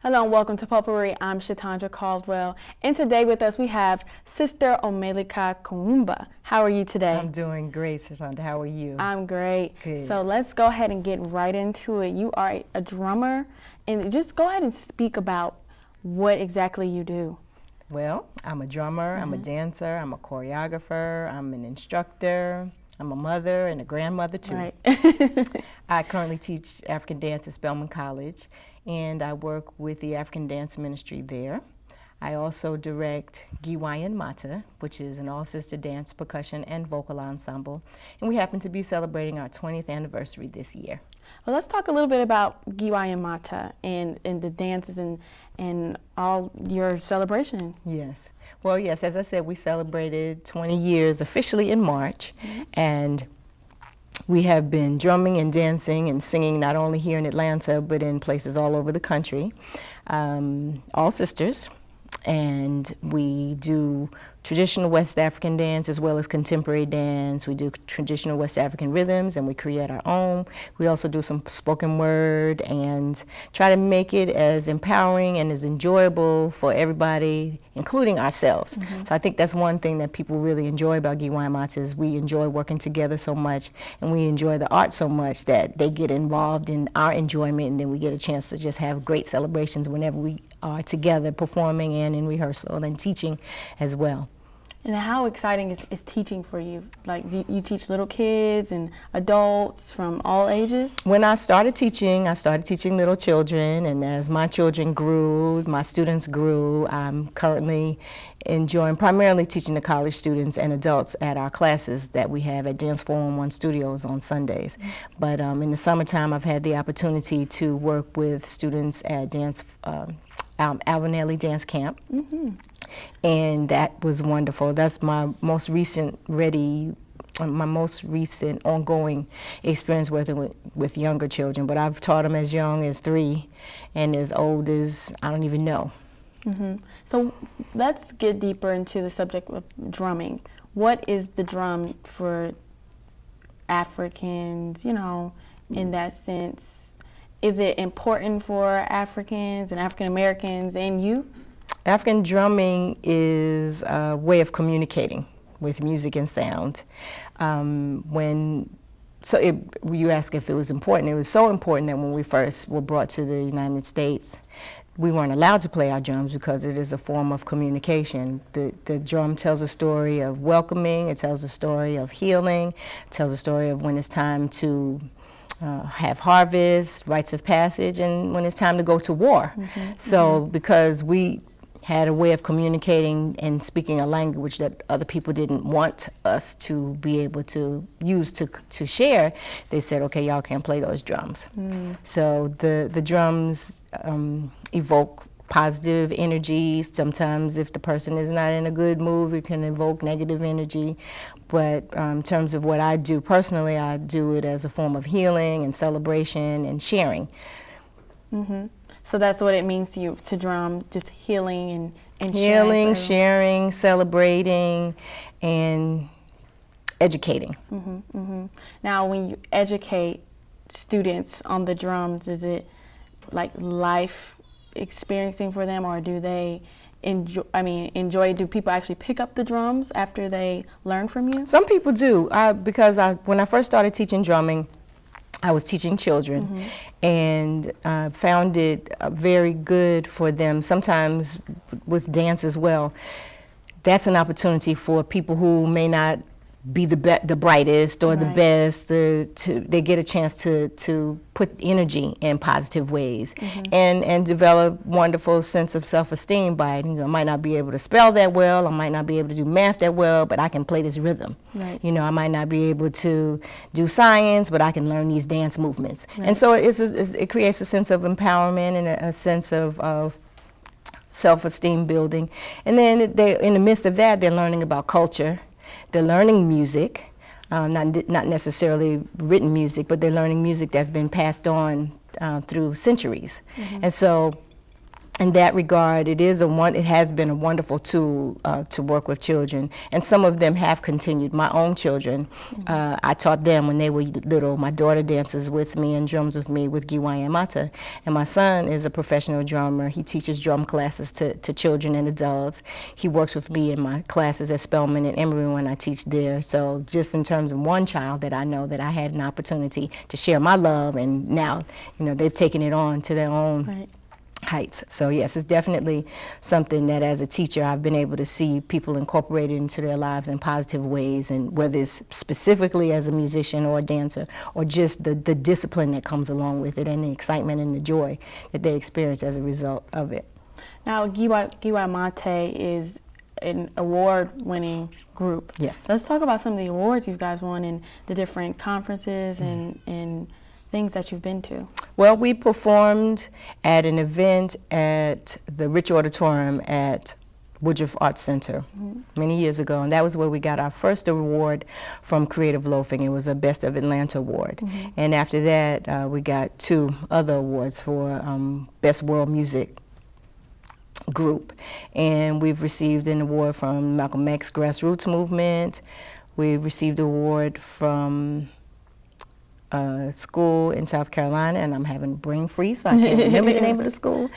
Hello and welcome to Potpourri. I'm Shatondra Caldwell, and today with us we have Sister Omelika Koumba. How are you today? I'm doing great, Shatondra. How are you? I'm great. Good. So let's go ahead and get right into it. You are a drummer, and just go ahead and speak about what exactly you do. Well, I'm a drummer, I'm a dancer, I'm a choreographer, I'm an instructor, I'm a mother and a grandmother too. Right. I currently teach African dance at Spelman College, and I work with the African Dance Ministry there. I also direct Giwayen Mata, which is an all-sister dance, percussion, and vocal ensemble, and we happen to be celebrating our 20th anniversary this year. Well, let's talk a little bit about Giwayen Mata and the dances and all your celebration. Yes. Well, yes, as I said, we celebrated 20 years officially in March, and we have been drumming and dancing and singing not only here in Atlanta, but in places all over the country, all sisters. And we do traditional West African dance as well as contemporary dance. We do traditional West African rhythms, and we create our own. We also do some spoken word and try to make it as empowering and as enjoyable for everybody, including ourselves. So I think that's one thing that people really enjoy about Giwayen Mata is we enjoy working together so much, and we enjoy the art so much that they get involved in our enjoyment, and then we get a chance to just have great celebrations whenever we are together performing and in rehearsal and teaching as well. And how exciting is teaching for you? Like, do you teach little kids and adults from all ages? When I started teaching little children, and as my children grew, my students grew. I'm currently enjoying primarily teaching the college students and adults at our classes that we have at Dance 411 Studios on Sundays. But in the summertime, I've had the opportunity to work with students at Alvinelli Dance Camp. And that was wonderful. That's my most recent ongoing experience working with younger children. But I've taught them as young as 3 and as old as I don't even know. So let's get deeper into the subject of drumming. What is the drum for Africans, in that sense? Is it important for Africans and African Americans and you? African drumming is a way of communicating with music and sound. You asked if it was important. It was so important that when we first were brought to the United States, we weren't allowed to play our drums because it is a form of communication. The drum tells a story of welcoming, it tells a story of healing, it tells a story of when it's time to have harvest, rites of passage, and when it's time to go to war. So because we had a way of communicating and speaking a language that other people didn't want us to be able to use to share, they said, okay, y'all can't play those drums. So the drums evoke positive energy. Sometimes if the person is not in a good mood, it can evoke negative energy. But in terms of what I do personally, I do it as a form of healing and celebration and sharing. So that's what it means to you, to drum, just healing and healing, sharing, celebrating, and educating. Now, when you educate students on the drums, is it like life experiencing for them, or do they enjoy? Do people actually pick up the drums after they learn from you? Some people do, because when I first started teaching drumming, I was teaching children, and found it very good for them. Sometimes with dance as well, that's an opportunity for people who may not be the brightest or the best, or they get a chance to put energy in positive ways, and develop wonderful sense of self-esteem by it. I might not be able to spell that well, I might not be able to do math that well, but I can play this rhythm. I might not be able to do science, but I can learn these dance movements. And so it creates a sense of empowerment and a sense of self-esteem building. And then in the midst of that, they're learning about culture. They're learning music, not necessarily written music, but they're learning music that's been passed on through centuries. And so in that regard, it has been a wonderful tool to work with children, and some of them have continued. My own children, I taught them when they were little. My daughter dances with me and drums with me with Giwayen Mata, and my son is a professional drummer. He teaches drum classes to children and adults. He works with me in my classes at Spelman and Emory when I teach there. So just in terms of one child that I know that I had an opportunity to share my love, and now, they've taken it on to their own heights. So yes, it's definitely something that as a teacher I've been able to see people incorporated into their lives in positive ways, and whether it's specifically as a musician or a dancer, or just the discipline that comes along with it, and the excitement and the joy that they experience as a result of it. Now, Giwayen Mata is an award-winning group. Yes. Let's talk about some of the awards you guys won in the different conferences and things that you've been to. Well, we performed at an event at the Rich Auditorium at Woodruff Arts Center many years ago, and that was where we got our first award from Creative Loafing. It was a Best of Atlanta award. And after that, we got 2 other awards for Best World Music Group. And we've received an award from Malcolm X Grassroots Movement. We received an award from school in South Carolina, and I'm having brain freeze, so I can't remember the name of the school.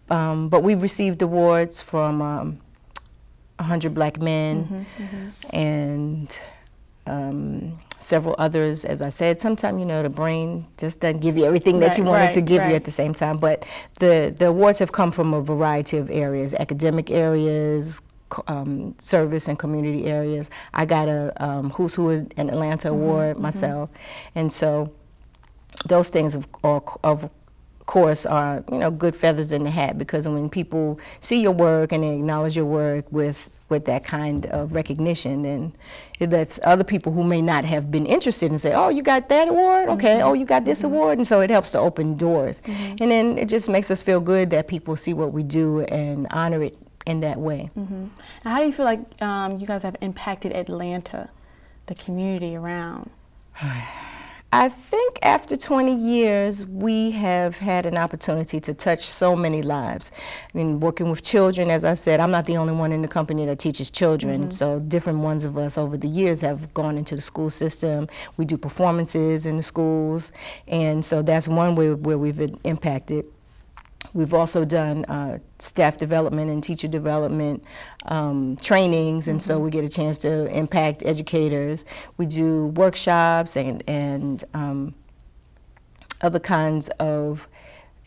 But we've received awards from 100 Black Men and several others. As I said, sometimes, the brain just doesn't give you everything that you want it to give you at the same time. But the awards have come from a variety of areas, academic areas, service and community areas. I got a Who's Who in Atlanta award myself, and so those things of course are good feathers in the hat, because when people see your work and they acknowledge your work with that kind of recognition, then it lets other people who may not have been interested and say, oh, you got that award, okay, oh, you got this award, and so it helps to open doors, and then it just makes us feel good that people see what we do and honor it in that way. Now, how do you feel like you guys have impacted Atlanta, the community around? I think after 20 years, we have had an opportunity to touch so many lives. I mean, working with children, as I said, I'm not the only one in the company that teaches children, so different ones of us over the years have gone into the school system. We do performances in the schools, and so that's one way where we've been impacted. We've also done staff development and teacher development trainings, and so we get a chance to impact educators. We do workshops and other kinds of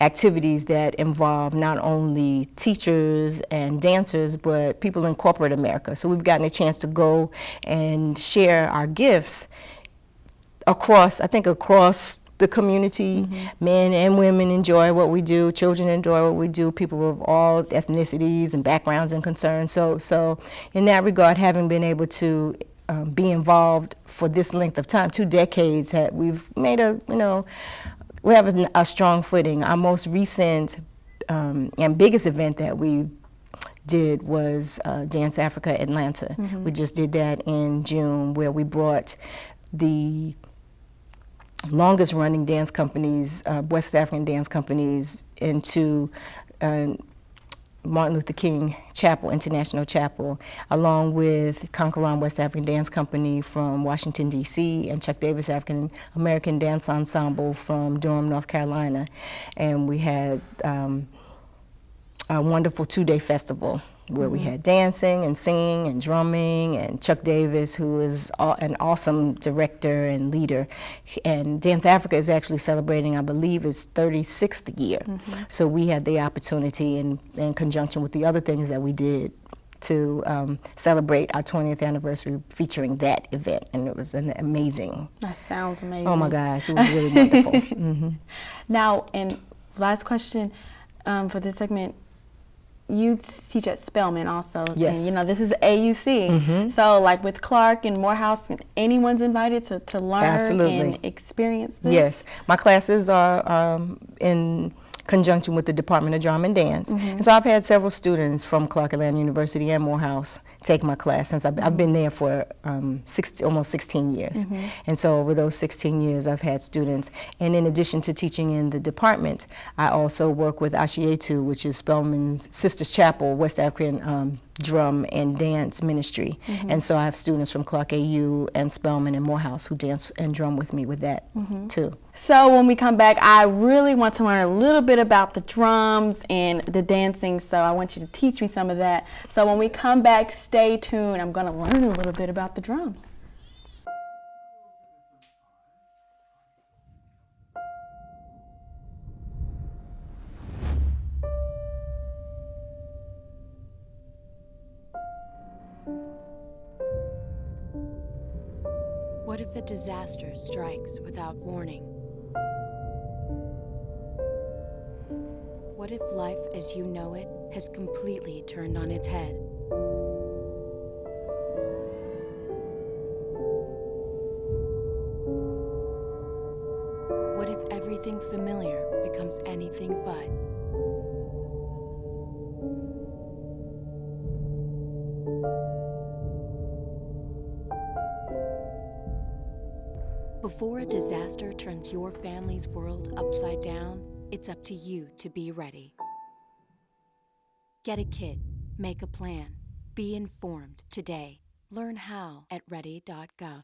activities that involve not only teachers and dancers, but people in corporate America. So we've gotten a chance to go and share our gifts across the community. Men and women enjoy what we do, children enjoy what we do, people of all ethnicities and backgrounds and concerns. So in that regard, having been able to be involved for this length of time, 2 decades, we've made we have a strong footing. Our most recent and biggest event that we did was Dance Africa Atlanta. We just did that in June, where we brought the longest running dance companies, West African dance companies, into Martin Luther King Chapel, International Chapel, along with Conquerant West African Dance Company from Washington, D.C., and Chuck Davis African American Dance Ensemble from Durham, North Carolina. And we had a wonderful 2-day festival where we had dancing and singing and drumming, and Chuck Davis, who is an awesome director and leader. And Dance Africa is actually celebrating, I believe, its 36th year. So we had the opportunity, in conjunction with the other things that we did, to celebrate our 20th anniversary featuring that event, and it was an amazing. That sounds amazing. Oh my gosh, it was really wonderful. Now, and last question for this segment. You teach at Spelman also. Yes. And, this is AUC. So, like with Clark and Morehouse, anyone's invited to learn and experience this? Yes. My classes are in conjunction with the Department of Drum and Dance. And so I've had several students from Clark Atlanta University and Morehouse take my class since I've been there for almost 16 years. And so over those 16 years, I've had students. And in addition to teaching in the department, I also work with Ashietu, which is Spelman's Sisters Chapel, West African drum and dance ministry. And so I have students from Clark AU and Spelman and Morehouse who dance and drum with me with that too. So when we come back, I really want to learn a little bit about the drums and the dancing, so I want you to teach me some of that. So when we come back, stay tuned. I'm going to learn a little bit about the drums. What if a disaster strikes without warning? What if life as you know it has completely turned on its head? What if everything familiar becomes anything but? Before a disaster turns your family's world upside down, it's up to you to be ready. Get a kit, make a plan, be informed today. Learn how at ready.gov.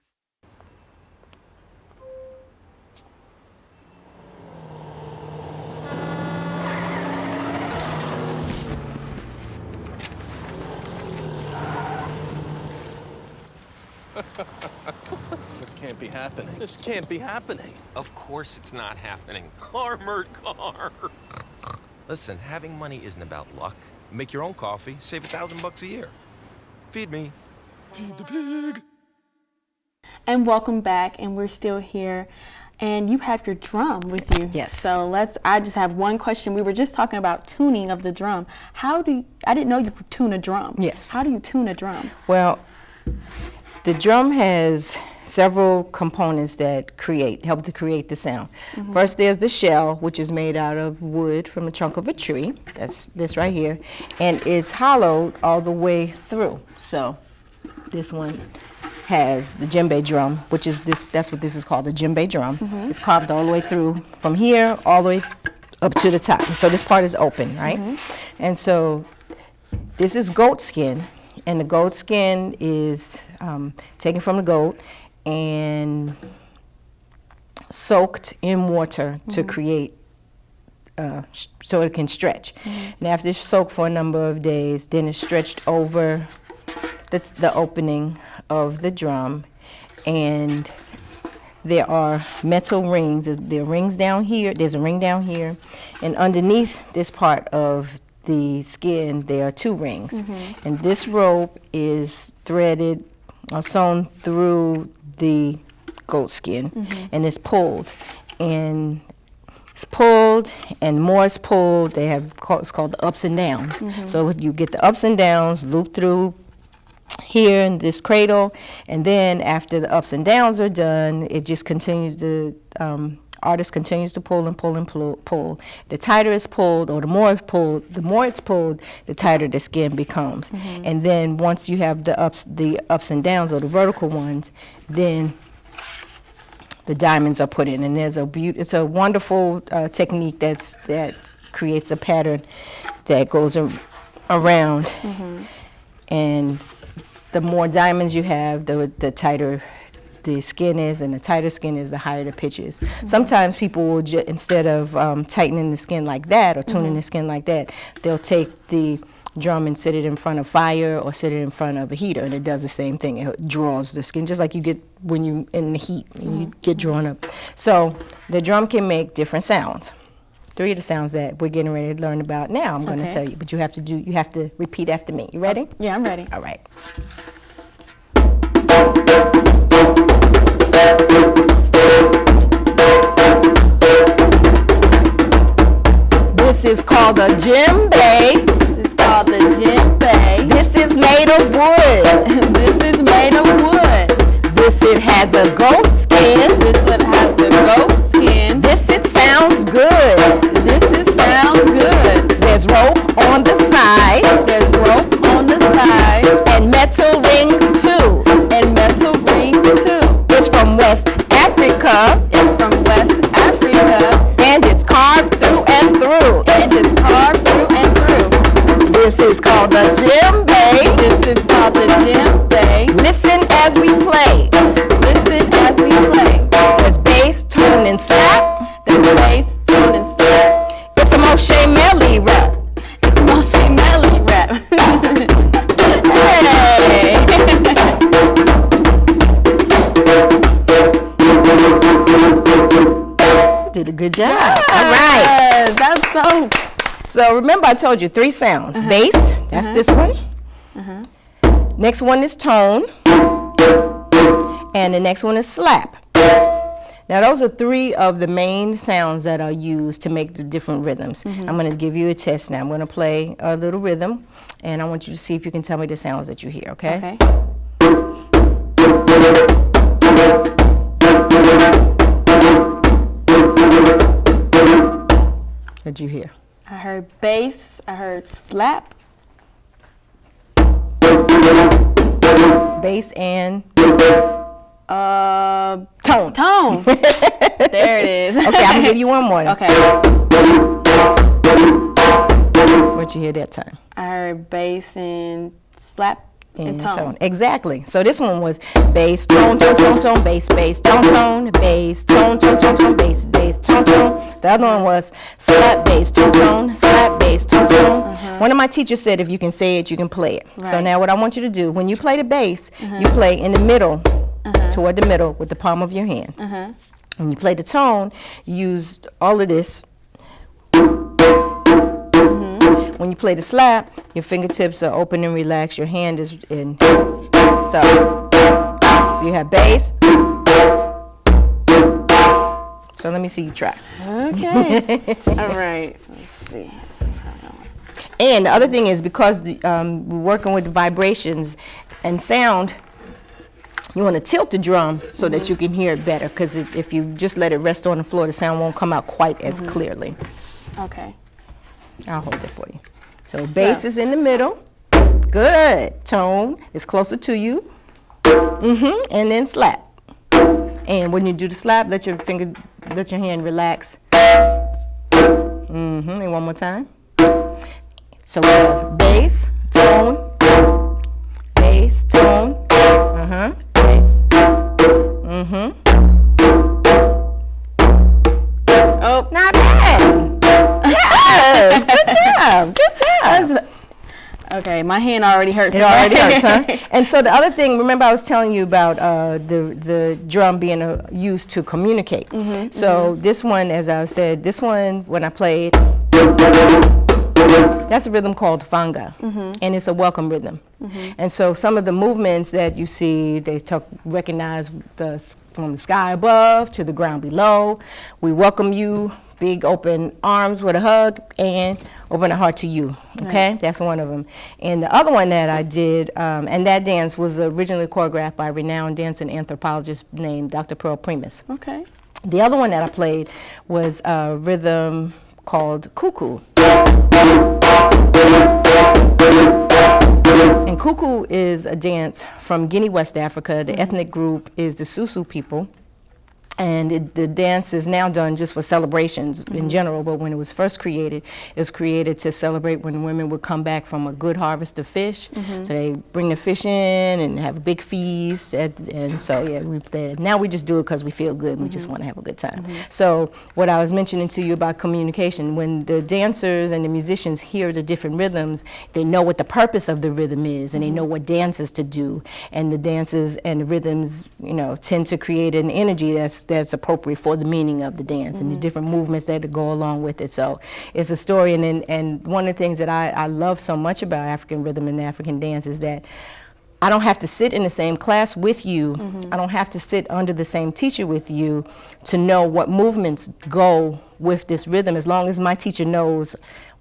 This can't be happening. This can't be happening. Of course it's not happening. Armored car. Listen, having money isn't about luck. Make your own coffee, save $1,000 a year. Feed me. Feed the pig. And welcome back, and we're still here. And you have your drum with you. Yes. So I just have one question. We were just talking about tuning of the drum. I didn't know you could tune a drum. Yes. How do you tune a drum? Well, the drum has several components that help to create the sound. First, there's the shell, which is made out of wood from the trunk of a tree. That's this right here. And it's hollowed all the way through. So this one has the djembe drum, which is that's what this is called, the djembe drum. It's carved all the way through from here all the way up to the top. So this part is open, right? And so this is goat skin. And the goat skin is taken from the goat and soaked in water to create, so it can stretch. And after it's soaked for a number of days, then it's stretched over the opening of the drum. And there are metal rings. There are rings down here. There's a ring down here. And underneath this part of the skin, there are two rings. And this rope is threaded or sewn through the goat skin, and it's pulled. And it's pulled, and more is pulled. It's called the ups and downs. So you get the ups and downs looped through here in this cradle, and then after the ups and downs are done, it just continues to artist continues to pull and pull and pull. The tighter it's pulled, or the more it's pulled, the tighter the skin becomes. And then once you have the ups and downs, or the vertical ones, then the diamonds are put in. And it's a wonderful technique that creates a pattern that goes around. And the more diamonds you have, the tighter the skin is, and the tighter skin is, the higher the pitch is. Sometimes people will instead of tightening the skin like that or tuning the skin like that, they'll take the drum and sit it in front of fire or sit it in front of a heater, and it does the same thing. It draws the skin, just like you get when you in the heat, and you get drawn up. So the drum can make different sounds. 3 of the sounds that we're getting ready to learn about now, I'm going to tell you, but you have to repeat after me. You ready? Yeah, I'm ready. All right. This is called a djembe. It's called the djembe. This is made of wood. This is made of wood. This it has a goat skin. This one has the goat skin. This it sounds good. This is Good job. All right. Yes, that's so. So remember I told you 3 sounds. Bass, that's this one. Next one is tone. And the next one is slap. Now those are 3 of the main sounds that are used to make the different rhythms. I'm going to give you a test now. I'm going to play a little rhythm, and I want you to see if you can tell me the sounds that you hear, okay? What'd you hear? I heard bass, I heard slap. Bass and Tone. Tone. There it is. Okay, I'm gonna give you one more. Okay. What'd you hear that time? I heard bass and slap and tone. Exactly. So this one was bass, tone, tone, tone, tone, bass, bass, tone, tone, bass, tone, tone, tone, tone, bass, bass, tone, tone. The other one was slap, bass, tone, tone, slap, bass, tone, tone. One of my teachers said if you can say it, you can play it. Right. So now what I want you to do, when you play the bass, you play in the middle, toward the middle with the palm of your hand. When you play the tone, you use all of this. When you play the slap, your fingertips are open and relaxed. Your hand is in. So you have bass. So let me see you try. Okay. All right. Let's see. And the other thing is because we're working with vibrations and sound, you want to tilt the drum so that you can hear it better, because if you just let it rest on the floor, the sound won't come out quite as clearly. Okay. I'll hold it for you. So bass is in the middle. Good. Tone is closer to you. And then slap. And when you do the slap, let your hand relax. And one more time. So we have bass, tone, bass, tone. Oh, not bad. Yes, good job. Good job. Okay, my hand already hurts. It already hurts, huh? And so the other thing, remember I was telling you about the drum being used to communicate. So this one, as I said, this one, when I played, that's a rhythm called fanga, and it's a welcome rhythm. And so some of the movements that you see, they recognize from the sky above to the ground below. We welcome you, big open arms with a hug, and open the heart to you, okay? Right. That's one of them. And the other one that I did, and that dance was originally choreographed by a renowned dance and anthropologist named Dr. Pearl Primus. Okay. The other one that I played was a rhythm called cuckoo. And cuckoo is a dance from Guinea, West Africa. The ethnic group is the Susu people. And the dance is now done just for celebrations in general, but when it was first created, it was created to celebrate when women would come back from a good harvest of fish. So they bring the fish in and have a big feast, and so yeah, now we just do it because we feel good and we just want to have a good time. So what I was mentioning to you about communication, when the dancers and the musicians hear the different rhythms, they know what the purpose of the rhythm is, and they know what dances to do, and the dances and the rhythms, you know, tend to create an energy that's appropriate for the meaning of the dance and the different movements that go along with it. So it's a story, and one of the things that I love so much about African rhythm and African dance is that I don't have to sit in the same class with you. I don't have to sit under the same teacher with you to know what movements go with this rhythm, as long as my teacher knows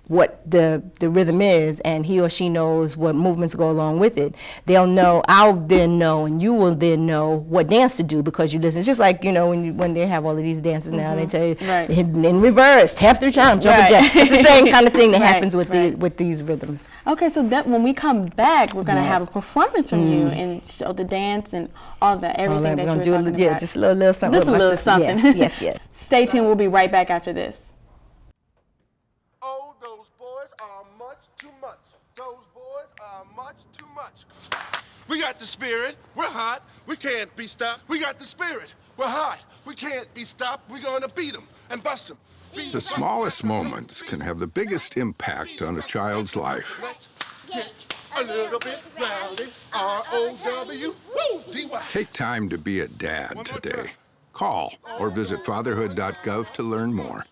what the rhythm is and he or she knows what movements go along with it. They'll know, I'll then know, and you will then know what dance to do because you listen. It's just like, you know, when they have all of these dances now, they tell you in reverse, half through time, jump and jack. It's the same kind of thing that happens with with these rhythms. Okay, so that when we come back, we're gonna have a performance from you and show the dance and all the everything that you're talking about. Yeah, just a little something. Just a little something. Yes. Stay tuned. We'll be right back after this. Oh, those boys are much too much. Those boys are much too much. We got the spirit. We're hot. We can't be stopped. We got the spirit. We're hot. We can't be stopped. We're gonna beat them and bust them. The smallest moments can have the biggest impact on a child's life. Let's get a little bit rowdy. R-O-W-D-Y. Take time to be a dad today. Call or visit fatherhood.gov to learn more.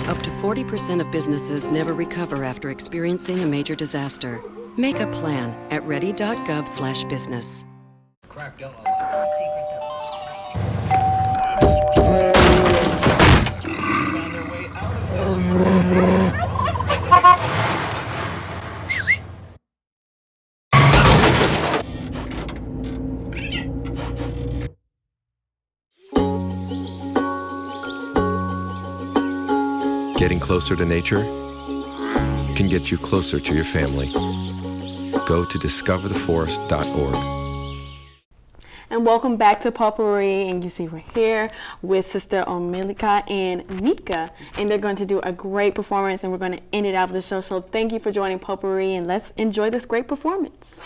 Up to 40% of businesses never recover after experiencing a major disaster. Make a plan at ready.gov/business. Getting closer to nature can get you closer to your family. Go to discovertheforest.org. And welcome back to Potpourri, and you see we're here with Sister Omilika and Nika, and they're going to do a great performance, and we're going to end it out with the show. So thank you for joining Potpourri, and let's enjoy this great performance.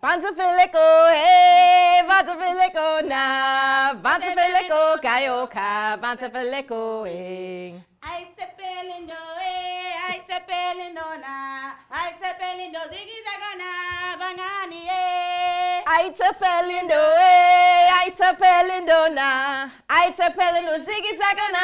Bantafilico, hey, Bantafilico na, Bantafilico, Kayoka, Bantafilico, hey. I tepelindo, I tepelindo na, I tepelindo, ziggy zagana, bangani, I tepelindo, hey, I tepelindo na, I tepelindo, ziggy zagana.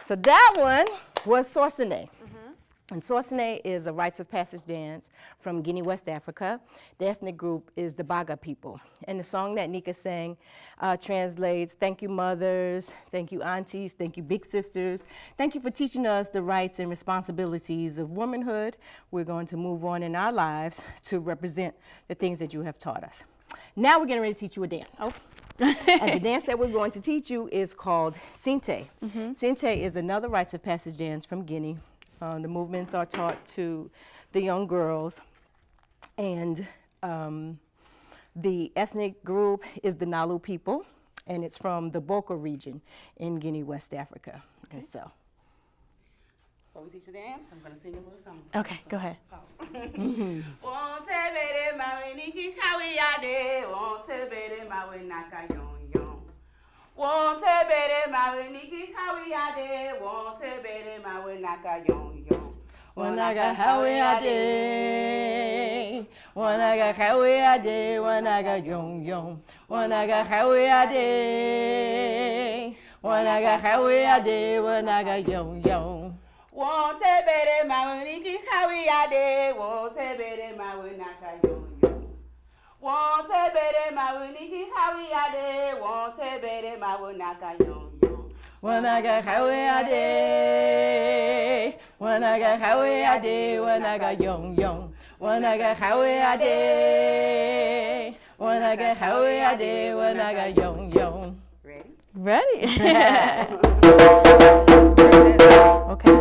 So that one was Sorsene. And Sorsene is a rites of passage dance from Guinea, West Africa. The ethnic group is the Baga people. And the song that Nika sang translates, thank you mothers, thank you aunties, thank you big sisters. Thank you for teaching us the rights and responsibilities of womanhood. We're going to move on in our lives to represent the things that you have taught us. Now we're getting ready to teach you a dance. Oh. And the dance that we're going to teach you is called Sinte. Sinte is another rites of passage dance from Guinea. The movements are taught to the young girls, and the ethnic group is the Nalu people, and it's from the Boka region in Guinea, West Africa. Okay. And so, before we teach the dance, I'm going to sing a little song. Okay, go ahead. Won't bere maweniki kawiyade, won't bere mawenaka yon yon. Wanaga hawiyade, wanaga hawiyade, wanaga yon yon. Wanaga hawiyade, wanaga hawiyade, wanaga yon yon. Won't bere maweniki kawiyade, won't bere mawenaka yon yon. Won't bere maweniki kawiyade, won't bere mawenaka yon yon. wanaga hawe ade, wanaga hawe ade, wanaga yong yong, wanaga hawe ade, wanaga hawe ade, wanaga yong yong. Ready? Ready? Okay.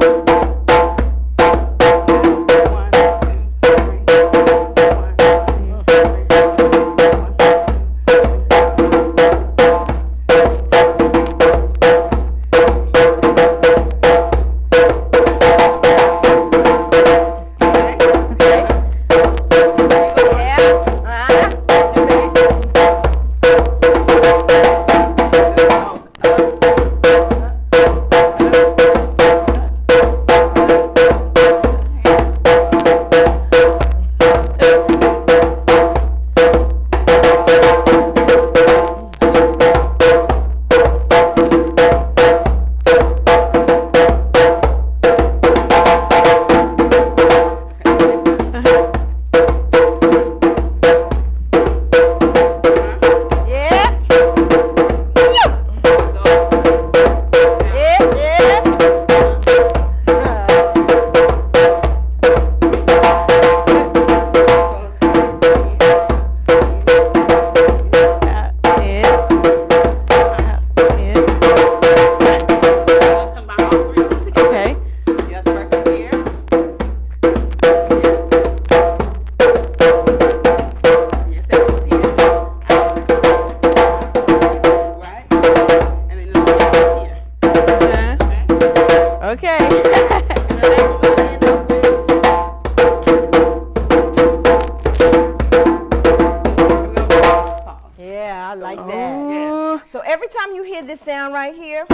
So every time you hear this sound right here,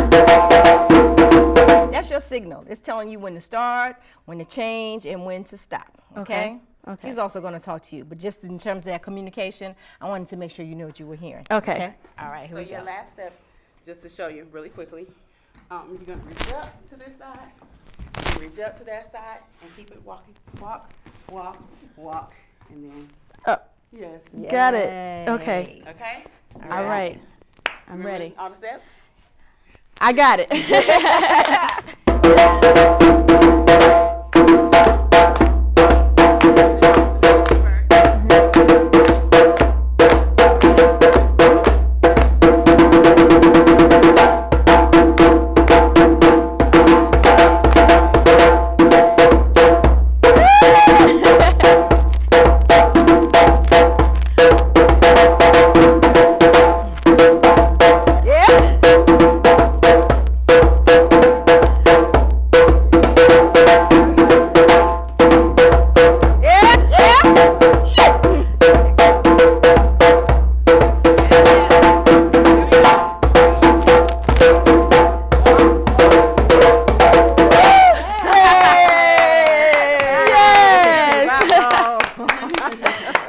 that's your signal. It's telling you when to start, when to change, and when to stop, okay? Okay. He's also going to talk to you, but just in terms of that communication, I wanted to make sure you knew what you were hearing. Okay. All right, here we So your go. last step, just to show you really quickly, you're going to reach up to this side, reach up to that side, and keep it walking. Walk, walk, walk, and then, yes. Got it. Okay. Okay? All right. I'm Remember ready. all the steps? I got it.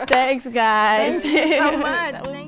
Thanks, guys. Thank you so much.